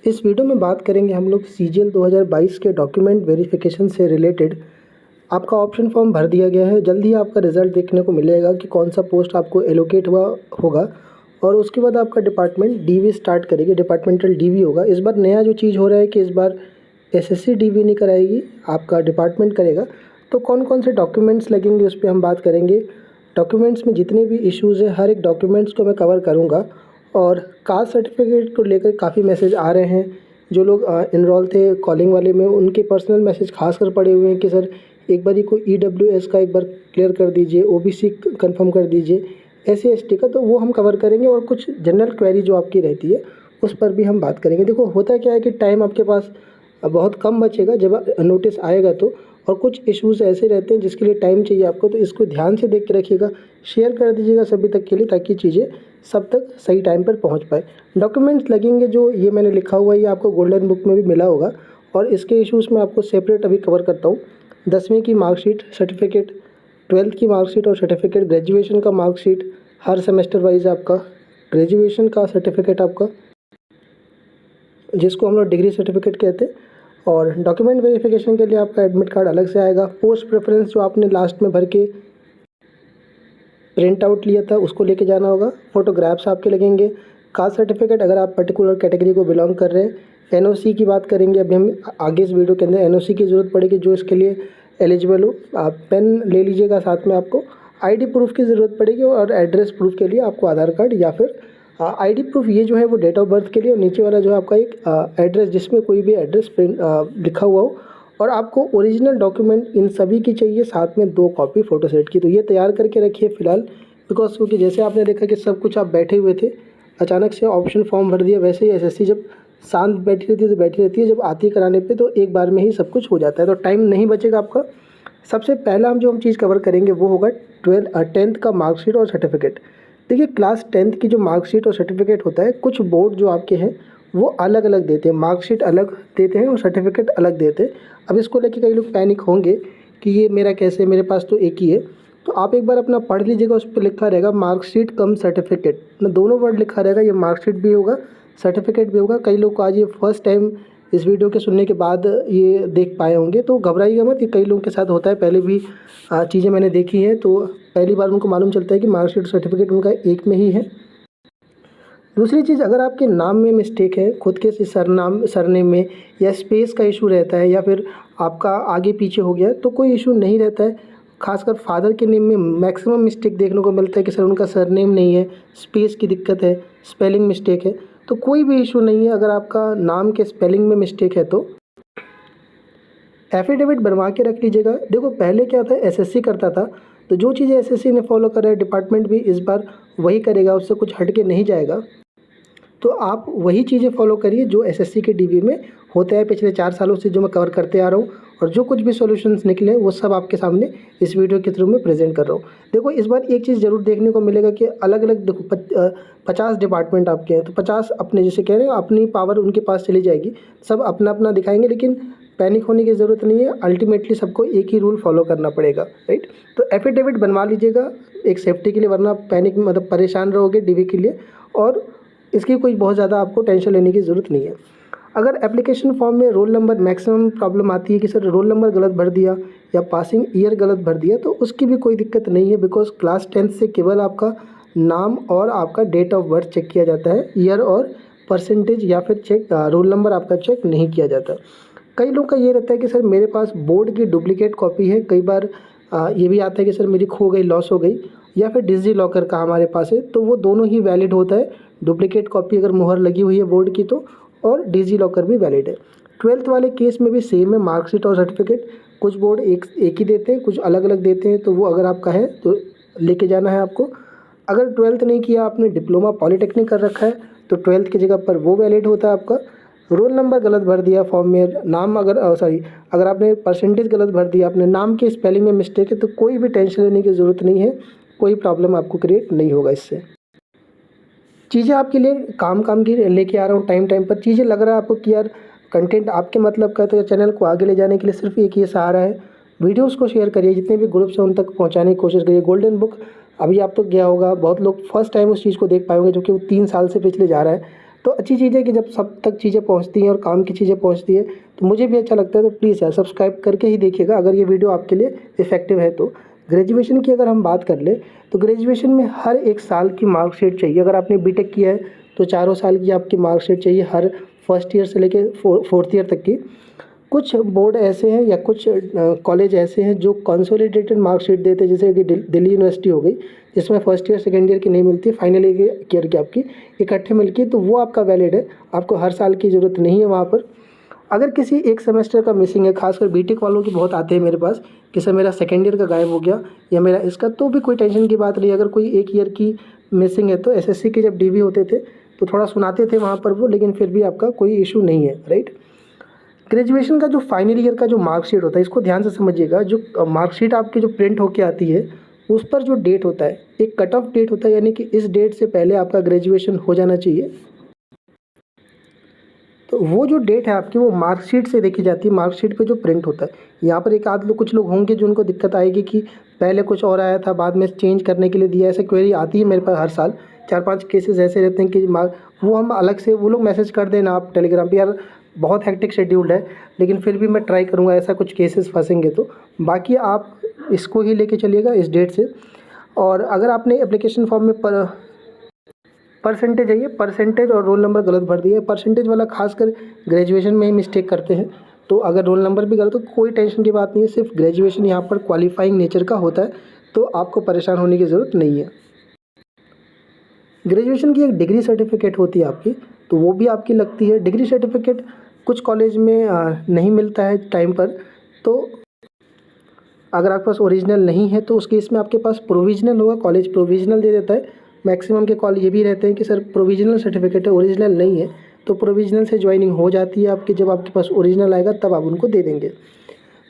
इस वीडियो में बात करेंगे हम लोग सीजीएल 2022 के डॉक्यूमेंट वेरिफिकेशन से रिलेटेड। आपका ऑप्शन फॉर्म भर दिया गया है, जल्दी ही आपका रिज़ल्ट देखने को मिलेगा कि कौन सा पोस्ट आपको एलोकेट हुआ होगा और उसके बाद आपका डिपार्टमेंट डीवी स्टार्ट करेगी, डिपार्टमेंटल डीवी होगा। इस बार नया जो चीज़ हो रहा है कि इस बार एसएससी डीवी नहीं कराएगी, आपका डिपार्टमेंट करेगा। तो कौन कौन से डॉक्यूमेंट्स लगेंगे उस पर हम बात करेंगे। डॉक्यूमेंट्स में जितने भी इश्यूज़ हैं हर एक डॉक्यूमेंट्स को मैं कवर करूँगा। और कास्ट सर्टिफिकेट को लेकर काफ़ी मैसेज आ रहे हैं, जो लोग इनरोल थे कॉलिंग वाले में उनके पर्सनल मैसेज खासकर पड़े हुए हैं कि सर एक बार को ईडब्ल्यूएस का एक बार क्लियर कर दीजिए, ओबीसी कंफर्म कर दीजिए, एससी एसटी का, तो वो हम कवर करेंगे। और कुछ जनरल क्वेरी जो आपकी रहती है उस पर भी हम बात करेंगे। देखो होता क्या है कि टाइम आपके पास बहुत कम बचेगा जब नोटिस आएगा तो, और कुछ इश्यूज़ ऐसे रहते हैं जिसके लिए टाइम चाहिए आपको, तो इसको ध्यान से देख के रखिएगा, शेयर कर दीजिएगा सभी तक के लिए ताकि चीज़ें सब तक सही टाइम पर पहुंच पाए। डॉक्यूमेंट्स लगेंगे जो ये मैंने लिखा हुआ है, ये आपको गोल्डन बुक में भी मिला होगा और इसके इश्यूज़ में आपको सेपरेट अभी कवर करता हूँ। 10वीं की मार्कशीट सर्टिफिकेट, 12th की मार्कशीट और सर्टिफिकेट, ग्रेजुएशन का मार्कशीट हर सेमेस्टर वाइज आपका, ग्रेजुएशन का सर्टिफिकेट आपका जिसको हम लोग डिग्री सर्टिफिकेट कहते हैं, और डॉक्यूमेंट वेरिफिकेशन के लिए आपका एडमिट कार्ड अलग से आएगा। पोस्ट प्रेफरेंस जो आपने लास्ट में भर के प्रिंट आउट लिया था उसको लेके जाना होगा। फ़ोटोग्राफ्स आपके लगेंगे। कास्ट सर्टिफिकेट अगर आप पर्टिकुलर कैटेगरी को बिलोंग कर रहे हैं। एनओसी की बात करेंगे अभी हम आगे इस वीडियो के अंदर। एनओसी की ज़रूरत पड़ेगी जो इसके लिए एलिजिबल हो। आप पेन ले लीजिएगा साथ में। आपको आईडी प्रूफ की ज़रूरत पड़ेगी और एड्रेस प्रूफ के लिए आपको आधार कार्ड या फिर आईडी प्रूफ, ये जो है वो डेट ऑफ बर्थ के लिए, और नीचे वाला जो है आपका एक एड्रेस जिसमें कोई भी एड्रेस प्रिंट लिखा हुआ हो। और आपको ओरिजिनल डॉक्यूमेंट इन सभी की चाहिए, साथ में 2 कॉपी फ़ोटोसेट की। तो ये तैयार करके रखिए फ़िलहाल, बिकॉज क्योंकि जैसे आपने देखा कि सब कुछ आप बैठे हुए थे, अचानक से ऑप्शन फॉर्म भर दिया। वैसे ही एसएससी जब शांत बैठी रहती है तो बैठी रहती है, जब आती कराने पे तो एक बार में ही सब कुछ हो जाता है, तो टाइम नहीं बचेगा आपका। सबसे पहला हम जो चीज़ कवर करेंगे वो होगा 10th का मार्कशीट और सर्टिफिकेट। देखिए क्लास 10th की जो मार्कशीट और सर्टिफिकेट होता है, कुछ बोर्ड जो आपके हैं वो अलग अलग देते हैं, मार्कशीट अलग देते हैं और सर्टिफिकेट अलग देते हैं। अब इसको लेके कई लोग पैनिक होंगे कि ये मेरा कैसे, मेरे पास तो एक ही है। तो आप एक बार अपना पढ़ लीजिएगा, उस पर लिखा रहेगा मार्कशीट कम सर्टिफिकेट, ना दोनों वर्ड लिखा रहेगा। ये मार्कशीट भी होगा, सर्टिफिकेट भी होगा। कई लोग को आज ये फर्स्ट टाइम इस वीडियो के सुनने के बाद ये देख पाए होंगे, तो घबराइएगा मत, ये कई लोगों के साथ होता है। पहले भी चीज़ें मैंने देखी हैं, तो पहली बार उनको मालूम चलता है कि मार्कशीट और सर्टिफिकेट उनका एक में ही है। दूसरी चीज़, अगर आपके नाम में मिस्टेक है, खुद के सरनेम में, या स्पेस का इशू रहता है, या फिर आपका आगे पीछे हो गया है, तो कोई इशू नहीं रहता है। खासकर फादर के नेम में मैक्सिमम मिस्टेक देखने को मिलता है कि सर उनका सरनेम नहीं है, स्पेस की दिक्कत है, स्पेलिंग मिस्टेक है। तो कोई भी इशू नहीं है अगर आपका नाम के स्पेलिंग में मिस्टेक है तो एफिडेविट बनवा के रख लीजिएगा। देखो पहले क्या था, एसएससी करता था, तो जो चीज़ें एसएससी ने फॉलो करा है डिपार्टमेंट भी इस बार वही करेगा, उससे कुछ हट के नहीं जाएगा। तो आप वही चीज़ें फॉलो करिए जो एसएससी के डीवी में होता है पिछले 4 सालों से, जो मैं कवर करते आ रहा हूँ। और जो कुछ भी सॉल्यूशंस निकले वो सब आपके सामने इस वीडियो के थ्रू में प्रेजेंट कर रहा हूँ। देखो इस बार एक चीज़ ज़रूर देखने को मिलेगा कि अलग अलग, देखो 50 डिपार्टमेंट आपके हैं, तो 50 अपने, जैसे कह रहे हैं अपनी पावर उनके पास चली जाएगी, सब अपना अपना दिखाएंगे। लेकिन पैनिक होने की ज़रूरत नहीं है, अल्टीमेटली सबको एक ही रूल फॉलो करना पड़ेगा, राइट। तो एफिडेविट बनवा लीजिएगा एक सेफ्टी के लिए, वरना पैनिक मतलब परेशान रहोगे डीवी के लिए, और इसकी कोई बहुत ज़्यादा आपको टेंशन लेने की ज़रूरत नहीं है। अगर एप्लीकेशन फॉर्म में रोल नंबर, मैक्सिमम प्रॉब्लम आती है कि सर रोल नंबर गलत भर दिया या पासिंग ईयर गलत भर दिया, तो उसकी भी कोई दिक्कत नहीं है, बिकॉज क्लास 10th से केवल आपका नाम और आपका डेट ऑफ बर्थ चेक किया जाता है, ईयर और परसेंटेज या फिर रोल नंबर आपका चेक नहीं किया जाता। कई लोग का ये रहता है कि सर मेरे पास बोर्ड की डुप्लीकेट कॉपी है, कई बार ये भी आता है कि सर मेरी खो गई, लॉस हो गई, या फिर डिजी लॉकर का हमारे पास है, तो वो दोनों ही वैलिड होता है। डुप्लीकेट कॉपी अगर मुहर लगी हुई है बोर्ड की तो, और डिजी लॉकर भी वैलिड है। 12th वाले केस में भी सेम है, मार्कशीट और सर्टिफिकेट कुछ बोर्ड एक ही देते हैं, कुछ अलग अलग देते हैं, तो वो अगर आपका है तो लेके जाना है आपको। अगर 12th नहीं किया आपने, डिप्लोमा पॉलीटेक्निक कर रखा है, तो 12th की जगह पर वो वैलिड होता है आपका। रोल नंबर गलत भर दिया फॉर्म में, नाम अगर आपने परसेंटेज गलत भर दिया, अपने नाम के स्पेलिंग में मिस्टेक है, तो कोई भी टेंशन लेने की ज़रूरत नहीं है, कोई प्रॉब्लम आपको क्रिएट नहीं होगा इससे। चीज़ें आपके लिए काम की लेके आ रहा हूँ टाइम पर। चीज़ें लग रहा है आपको कि यार कंटेंट आपके मतलब का, तो चैनल को आगे ले जाने के लिए सिर्फ एक ये सहारा है, वीडियोस को शेयर करिए, जितने भी ग्रुप्स हैं उन तक पहुँचाने की कोशिश करिए। गोल्डन बुक अभी आप तो गया होगा, बहुत लोग फर्स्ट टाइम उस चीज़ को देख पाएंगे, जो कि वो 3 साल से पिछले जा रहा है। तो अच्छी चीज़ है कि जब सब तक चीज़ें पहुंचती हैं और काम की चीज़ें पहुंचती है तो मुझे भी अच्छा लगता है। तो प्लीज़ यार सब्सक्राइब करके ही देखिएगा अगर ये वीडियो आपके लिए इफ़ेक्टिव है तो। ग्रेजुएशन की अगर हम बात कर ले तो ग्रेजुएशन में हर 1 साल की मार्कशीट चाहिए। अगर आपने बीटेक किया है तो चारों साल की आपकी मार्कशीट चाहिए, हर फर्स्ट ईयर से लेके फोर्थ ईयर तक की। कुछ बोर्ड ऐसे हैं या कुछ कॉलेज ऐसे हैं जो कंसोलिडेटेड मार्कशीट देते हैं, जैसे कि दिल्ली यूनिवर्सिटी हो गई, जिसमें फर्स्ट ईयर सेकेंड ईयर की नहीं मिलती, फाइनल ईयर की आपकी इकट्ठे मिलती, तो वो आपका वैलिड है, आपको हर साल की ज़रूरत नहीं है वहाँ पर। अगर किसी एक सेमेस्टर का मिसिंग है, खासकर बीटेक वालों की बहुत आते हैं मेरे पास कि सर मेरा सेकेंड ईयर का गायब हो गया या मेरा इसका, तो भी कोई टेंशन की बात नहीं। अगर कोई एक ईयर की मिसिंग है तो एसएससी के जब डीवी होते थे तो थोड़ा सुनाते थे वहाँ पर वो, लेकिन फिर भी आपका कोई इशू नहीं है, राइट। ग्रेजुएशन का जो फाइनल ईयर का जो मार्कशीट होता है, इसको ध्यान से समझिएगा। जो मार्कशीट आपकी जो प्रिंट होके आती है उस पर जो डेट होता है, एक कट ऑफ डेट होता है, यानी कि इस डेट से पहले आपका ग्रेजुएशन हो जाना चाहिए। तो वो जो डेट है आपकी वो मार्कशीट से देखी जाती है, मार्कशीट पे जो प्रिंट होता है। यहाँ पर एक आध लोग कुछ लोग होंगे जो उनको दिक्कत आएगी कि पहले कुछ और आया था बाद में चेंज करने के लिए दिया, ऐसे क्वेरी आती है मेरे पास हर साल। 4-5 केसेस ऐसे रहते हैं कि वो हम अलग से वो लोग मैसेज कर देना आप टेलीग्राम पे, यार बहुत हेक्टिक शेड्यूल्ड है, लेकिन फिर भी मैं ट्राई करूँगा, ऐसा कुछ केसेस फंसेंगे तो। बाकी आप इसको ही लेके चलिएगा इस डेट से। और अगर आपने एप्लीकेशन फॉर्म में परसेंटेज है, ये परसेंटेज और रोल नंबर गलत भर दिया है। परसेंटेज वाला खासकर ग्रेजुएशन में ही मिस्टेक करते हैं, तो अगर रोल नंबर भी गलत हो तो कोई टेंशन की बात नहीं है, सिर्फ ग्रेजुएशन यहाँ पर क्वालिफाइंग नेचर का होता है, तो आपको परेशान होने की ज़रूरत नहीं है। ग्रेजुएशन की एक डिग्री सर्टिफिकेट होती है आपकी, तो वो भी आपकी लगती है। डिग्री सर्टिफिकेट कुछ कॉलेज में नहीं मिलता है टाइम पर, तो अगर आपके पास ओरिजिनल नहीं है तो उस केस में आपके पास प्रोविजनल होगा, कॉलेज प्रोविजनल दे देता है। मैक्सिमम के कॉल ये भी रहते हैं कि सर प्रोविजनल सर्टिफिकेट है, ओरिजिनल नहीं है, तो प्रोविजनल से ज्वाइनिंग हो जाती है आपकी। जब आपके पास ओरिजिनल आएगा तब आप उनको दे देंगे।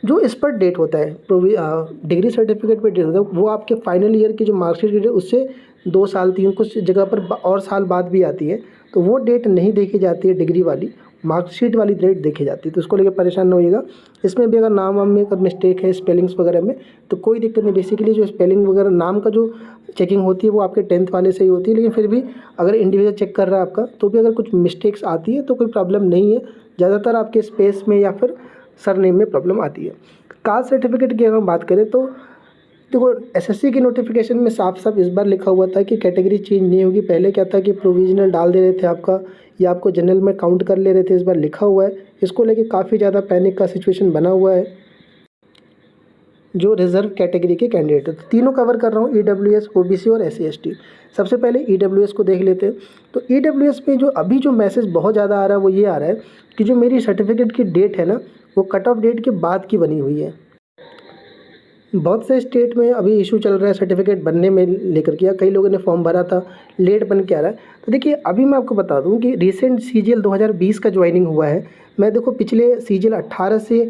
जो इस पर डेट होता है, डिग्री सर्टिफिकेट पर डेट होता है, वो आपके फाइनल ईयर की जो मार्कशीट डेट है उससे 2 साल 3 कुछ जगह पर और साल बाद भी आती है, तो वो डेट नहीं देखी जाती है डिग्री वाली, मार्कशीट वाली डेट देखी जाती है। तो उसको लेकर परेशान न होइएगा। इसमें भी अगर नाम वाम में अगर मिस्टेक है स्पेलिंग्स वगैरह में तो कोई दिक्कत नहीं। बेसिकली जो स्पेलिंग वगैरह नाम का जो चेकिंग होती है वो आपके 10th वाले से ही होती है, लेकिन फिर भी अगर इंडिविजुअल चेक कर रहा है आपका तो भी अगर कुछ मिस्टेक्स आती है तो कोई प्रॉब्लम नहीं है। ज़्यादातर आपके स्पेस में या फिर सरनेम में प्रॉब्लम आती है। कास्ट सर्टिफिकेट की अगर हम बात करें तो देखो, एसएससी की नोटिफिकेशन में साफ साफ इस बार लिखा हुआ था कि कैटेगरी चेंज नहीं होगी। पहले क्या था कि प्रोविजनल डाल दे रहे थे आपका या आपको जनरल में काउंट कर ले रहे थे, इस बार लिखा हुआ है। इसको लेके काफ़ी ज़्यादा पैनिक का सिचुएशन बना हुआ है। जो रिजर्व कैटेगरी के कैंडिडेट है, तो तीनों कवर कर रहा हूँ, ईडब्ल्यूएस, ओबीसी और एससी एसटी। सबसे पहले ईडब्ल्यूएस को देख लेते हैं। तो ईडब्ल्यूएस में जो अभी जो मैसेज बहुत ज़्यादा आ रहा है वो ये आ रहा है कि जो मेरी सर्टिफिकेट की डेट है ना, वो कट ऑफ डेट के बाद की बनी हुई है। बहुत से स्टेट में अभी इशू चल रहा है सर्टिफिकेट बनने में लेकर के, कई लोगों ने फॉर्म भरा था, लेट बन के आ रहा है। तो देखिए अभी मैं आपको बता दूं कि रिसेंट सीजीएल 2020 का ज्वाइनिंग हुआ है। मैं देखो पिछले सीजीएल 18 से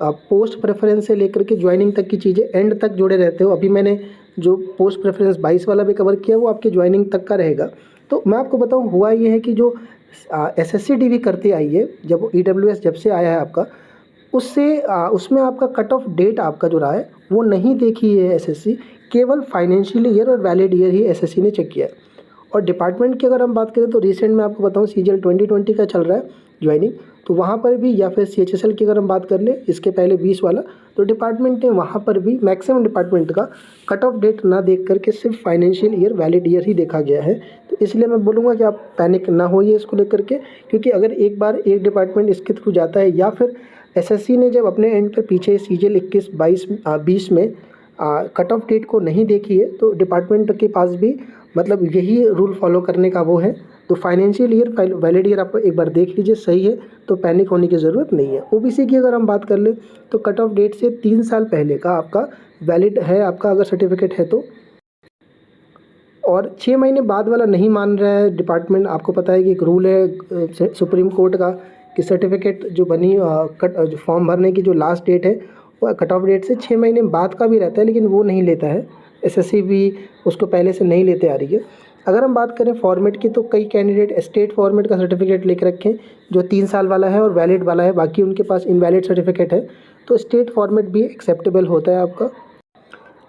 पोस्ट प्रेफरेंस से लेकर के ज्वाइनिंग तक की चीज़ें एंड तक जोड़े रहते हो। अभी मैंने जो पोस्ट प्रेफरेंस 22 वाला भी कवर किया वो आपके ज्वाइनिंग तक का रहेगा। तो मैं आपको बताऊँ, हुआ ये है कि जो एसएससी डीवी करते आई है, जब ईडब्ल्यूएस जब से आया है आपका, उसमें आपका कट ऑफ डेट आपका जो रहा है वो नहीं देखी है एसएससी, केवल फाइनेंशियल ईयर और वैलिड ईयर ही एसएससी ने चेक किया है। और डिपार्टमेंट की अगर हम बात करें तो रिसेंट में आपको बताऊं सीजीएल 2020 का चल रहा है ज्वाइनिंग, तो वहाँ पर भी, या फिर सीएचएसएल की अगर हम बात कर ले इसके पहले 20 वाला, तो डिपार्टमेंट ने वहाँ पर भी मैक्सिमम डिपार्टमेंट का कट ऑफ डेट ना देख करके सिर्फ फाइनेंशियल ईयर वैलिड ईयर ही देखा गया है। तो इसलिए मैं बोलूँगा कि आप पैनिक ना होइए इसको लेकर के, क्योंकि अगर एक बार एक डिपार्टमेंट इसके थ्रू जाता है या फिर एसएससी ने जब अपने एंड पर पीछे सीजीएल 21-22 में कट ऑफ डेट को नहीं देखी है, तो डिपार्टमेंट के पास भी मतलब यही रूल फॉलो करने का वो है। तो फाइनेंशियल ईयर वैलिड ईयर आप एक बार देख लीजिए, सही है तो पैनिक होने की ज़रूरत नहीं है। ओबीसी की अगर हम बात कर ले तो कट ऑफ डेट से 3 साल पहले का आपका वैलिड है, आपका अगर सर्टिफिकेट है तो। और 6 महीने बाद वाला नहीं मान रहा है डिपार्टमेंट। आपको पता है कि एक रूल है सुप्रीम कोर्ट का कि सर्टिफिकेट जो बनी जो फॉर्म भरने की जो लास्ट डेट है वो कट ऑफ डेट से 6 महीने बाद का भी रहता है, लेकिन वो नहीं लेता है एसएससी भी उसको पहले से नहीं लेते आ रही है। अगर हम बात करें फॉर्मेट की तो कई कैंडिडेट स्टेट फॉर्मेट का सर्टिफिकेट लेकर रखें जो 3 साल वाला है और वैलिड वाला है, बाकी उनके पास इनवैलिड सर्टिफिकेट है, तो स्टेट फॉर्मेट भी एक्सेप्टेबल होता है आपका।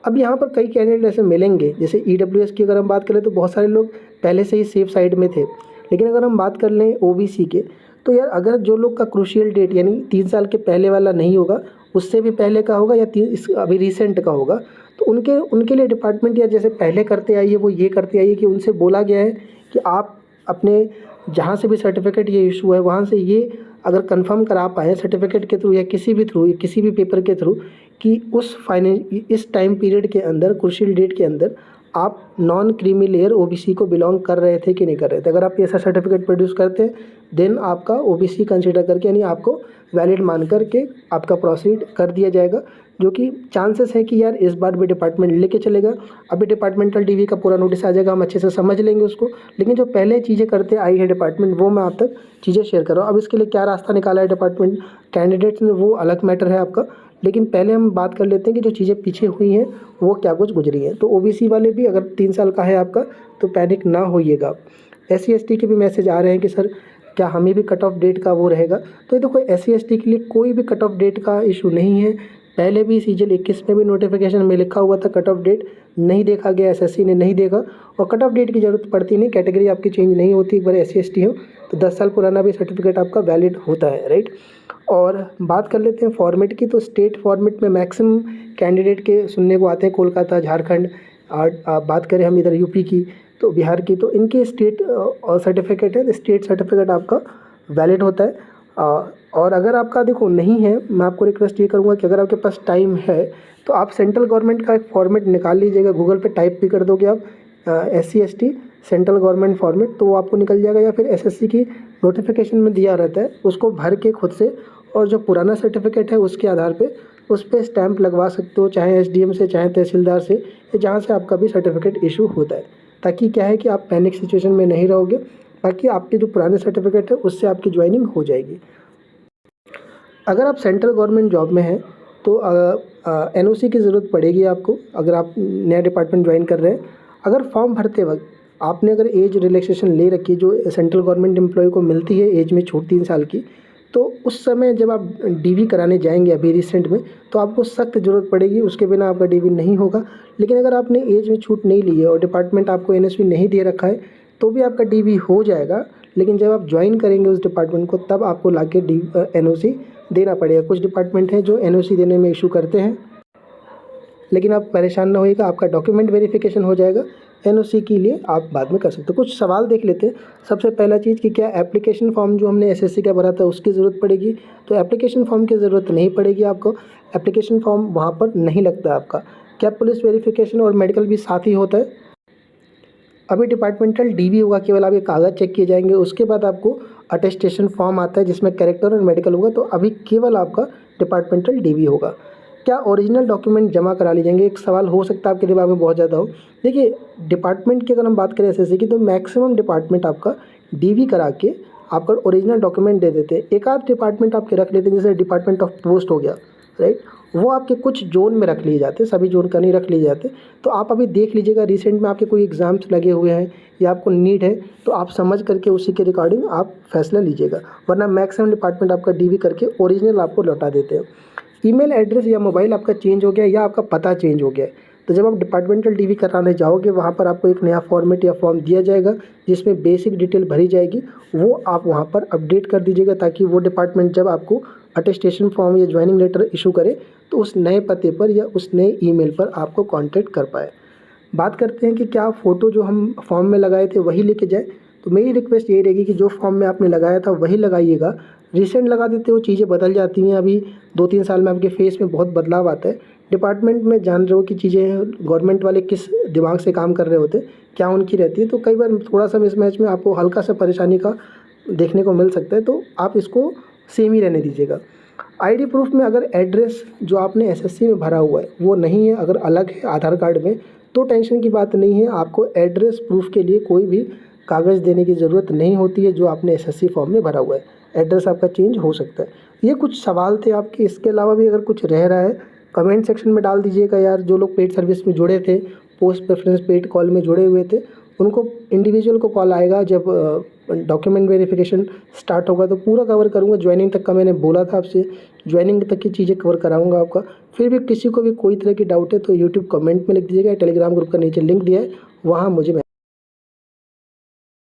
अब यहाँ पर कई कैंडिडेट ऐसे मिलेंगे, जैसे ईडब्ल्यूएस की अगर हम बात करें तो बहुत सारे लोग पहले से ही सेफ साइड में थे, लेकिन अगर हम बात कर लें ओबीसी के, तो यार अगर जो लोग का क्रूशियल डेट यानी 3 साल के पहले वाला नहीं होगा, उससे भी पहले का होगा या अभी रिसेंट का होगा, तो उनके उनके लिए डिपार्टमेंट यार जैसे पहले करते आई है वो ये करते आई है कि उनसे बोला गया है कि आप अपने जहाँ से भी सर्टिफिकेट ये इशू है वहाँ से ये अगर कंफर्म करा पाएँ सर्टिफिकेट के थ्रू या किसी भी थ्रू, किसी भी पेपर के थ्रू, कि इस टाइम पीरियड के अंदर क्रूशियल डेट के अंदर आप नॉन क्रीमी लेयर ओबीसी को बिलोंग कर रहे थे कि नहीं कर रहे थे। अगर आप ऐसा सर्टिफिकेट प्रोड्यूस करते हैं देन आपका ओबीसी कंसीडर करके यानी आपको वैलिड मान करके आपका प्रोसीड कर दिया जाएगा, जो कि चांसेस है कि यार इस बार भी डिपार्टमेंट लेके चलेगा। अभी डिपार्टमेंटल डीवी का पूरा नोटिस आ जाएगा, हम अच्छे से समझ लेंगे उसको, लेकिन जो पहले चीज़ें करते आई है डिपार्टमेंट वो मैं आप तक चीज़ें शेयर कर रहा हूँ। अब इसके लिए क्या रास्ता निकाला है डिपार्टमेंट कैंडिडेट्स ने वो अलग मैटर है आपका, लेकिन पहले हम बात कर लेते हैं कि जो चीज़ें पीछे हुई हैं वो क्या कुछ गुजरी हैं। तो ओबीसी वाले भी अगर 3 साल का है आपका तो पैनिक ना होइएगा। SC ST के भी मैसेज आ रहे हैं कि सर क्या हमें भी कट ऑफ डेट का वो रहेगा, तो ये देखो SC ST के लिए कोई भी कट ऑफ डेट का इशू नहीं है। पहले भी सीजल 21 में भी नोटिफिकेशन में लिखा हुआ था कट ऑफ डेट नहीं देखा गया, SSC ने नहीं देखा, और कट ऑफ डेट की ज़रूरत पड़ती नहीं, कैटेगरी आपकी चेंज नहीं होती। एक बार SC ST हो तो 10 साल पुराना भी सर्टिफिकेट आपका वैलिड होता है, राइट। और बात कर लेते हैं फॉर्मेट की, तो स्टेट फॉर्मेट में मैक्सिमम कैंडिडेट के सुनने को आते हैं कोलकाता, झारखंड, बात करें हम इधर यूपी की तो बिहार की, तो इनके स्टेट सर्टिफिकेट है, स्टेट सर्टिफिकेट आपका वैलिड होता है। और अगर आपका देखो नहीं है, मैं आपको रिक्वेस्ट ये करूँगा कि अगर आपके पास टाइम है तो आप सेंट्रल गवर्नमेंट का एक फॉर्मेट निकाल लीजिएगा, गूगल पे टाइप भी कर दोगे आप SC ST central government format, तो वो आपको निकल जाएगा, या फिर SSC की नोटिफिकेशन में दिया रहता है उसको भर के खुद से, और जो पुराना सर्टिफिकेट है उसके आधार पे उस पर स्टैंप लगवा सकते हो, चाहे SDM से, चाहे तहसीलदार से, या जहाँ से आपका भी सर्टिफिकेट इशू होता है, ताकि क्या है कि आप पैनिक सिचुएशन में नहीं रहोगे, बाकी आपके जो पुराने सर्टिफिकेट है उससे आपकी ज्वाइनिंग हो जाएगी। अगर आप सेंट्रल गवर्नमेंट जॉब में हैं तो NOC की ज़रूरत पड़ेगी आपको, अगर आप नया डिपार्टमेंट ज्वाइन कर रहे हैं। अगर फॉर्म भरते वक्त आपने अगर एज रिलैक्सेशन ले रखी है, जो सेंट्रल गवर्नमेंट एम्प्लॉय को मिलती है एज में छूट 3 साल की, तो उस समय जब आप DV कराने जाएंगे अभी रिसेंट में, तो आपको सख्त ज़रूरत पड़ेगी, उसके बिना आपका DV नहीं होगा। लेकिन अगर आपने एज में छूट नहीं ली है और डिपार्टमेंट आपको NSP नहीं दे रखा है तो भी आपका DV हो जाएगा, लेकिन जब आप ज्वाइन करेंगे उस डिपार्टमेंट को तब आपको ला के NOC देना पड़ेगा। कुछ डिपार्टमेंट हैं जो NOC देने में इशू करते हैं, लेकिन आप परेशान ना होइएगा, आपका डॉक्यूमेंट वेरिफिकेशन हो जाएगा। NOC के लिए आप बाद में कर सकते हो। कुछ सवाल देख लेते हैं। सबसे पहला चीज़ कि क्या एप्लीकेशन फॉर्म जो हमने SSC का भरा था उसकी ज़रूरत पड़ेगी, तो एप्लीकेशन फॉर्म की ज़रूरत नहीं पड़ेगी आपको, एप्लीकेशन फॉर्म वहाँ पर नहीं लगता आपका। क्या पुलिस वेरिफिकेशन और मेडिकल भी साथ ही होता है? अभी डिपार्टमेंटल DV होगा, केवल आपके कागज़ चेक किए जाएंगे, उसके बाद आपको अटेस्टेशन फॉर्म आता है जिसमें कैरेक्टर और मेडिकल होगा, तो अभी केवल आपका डिपार्टमेंटल DV होगा। क्या ओरिजिनल डॉक्यूमेंट जमा करा ली जाएंगे? एक सवाल हो सकता है आपके दिमाग में बहुत ज़्यादा हो। देखिए डिपार्टमेंट की अगर हम बात करें SSC की, तो मैक्सिमम डिपार्टमेंट आपका DV करा के आपका ओरिजिनल डॉक्यूमेंट दे देते हैं। एक आध डिपार्टमेंट आपके रख लेते हैं, जैसे डिपार्टमेंट ऑफ पोस्ट हो गया, राइट, वो आपके कुछ जोन में रख लिए जाते हैं, सभी जोन का नहीं रख लिए जाते। तो आप अभी देख लीजिएगा, रिसेंट में आपके कोई एग्ज़ाम्स लगे हुए हैं या आपको नीड है तो आप समझ करके उसी के रिकॉर्डिंग आप फैसला लीजिएगा, वरना मैक्सिमम डिपार्टमेंट आपका DV करके ओरिजिनल आपको लौटा देते हैं। ईमेल एड्रेस या मोबाइल आपका चेंज हो गया या आपका पता चेंज हो गया है, तो जब आप डिपार्टमेंटल DV कराने जाओगे वहाँ पर आपको एक नया फॉर्मेट या फॉर्म दिया जाएगा जिसमें बेसिक डिटेल भरी जाएगी, वो आप वहाँ पर अपडेट कर दीजिएगा, ताकि वो डिपार्टमेंट जब आपको अटेस्टेशन फॉर्म या ज्वाइनिंग लेटर इशू करे तो उस नए पते पर या उस नए ईमेल पर आपको कांटेक्ट कर पाए। बात करते हैं कि क्या फ़ोटो जो हम फॉर्म में लगाए थे वही लेके जाए, तो मेरी रिक्वेस्ट यही रहेगी कि जो फॉर्म में आपने लगाया था वही लगाइएगा। रिसेंट लगा देते हो चीज़ें बदल जाती हैं, अभी 2-3 साल में आपके फेस में बहुत बदलाव आता है। डिपार्टमेंट में जान रहे हो कि चीज़ें गवर्नमेंट वाले किस दिमाग से काम कर रहे होते, क्या उनकी रहती है, तो कई बार थोड़ा सा मिसमैच में आपको हल्का सा परेशानी का देखने को मिल सकता है, तो आप इसको सेम ही रहने दीजिएगा। ID प्रूफ में अगर एड्रेस जो आपने SSC में भरा हुआ है वो नहीं है, अगर अलग है आधार कार्ड में, तो टेंशन की बात नहीं है, आपको एड्रेस प्रूफ के लिए कोई भी कागज़ देने की ज़रूरत नहीं होती है जो आपने SSC फॉर्म में भरा हुआ है, एड्रेस आपका चेंज हो सकता है। ये कुछ सवाल थे आपके, इसके अलावा भी अगर कुछ रह रहा है कमेंट सेक्शन में डाल दीजिएगा यार। जो लोग पेड सर्विस में जुड़े थे, पोस्ट प्रेफरेंस पेड कॉल में जुड़े हुए थे, उनको इंडिविजुअल को कॉल आएगा जब डॉक्यूमेंट वेरिफिकेशन स्टार्ट होगा, तो पूरा कवर करूँगा। ज्वाइनिंग तक का मैंने बोला था आपसे, ज्वाइनिंग तक की चीज़ें कवर कराऊंगा आपका। फिर भी किसी को भी कोई तरह की डाउट है तो यूट्यूब कमेंट में लिख दीजिएगा, टेलीग्राम ग्रुप का नीचे लिंक दिया है वहाँ मुझे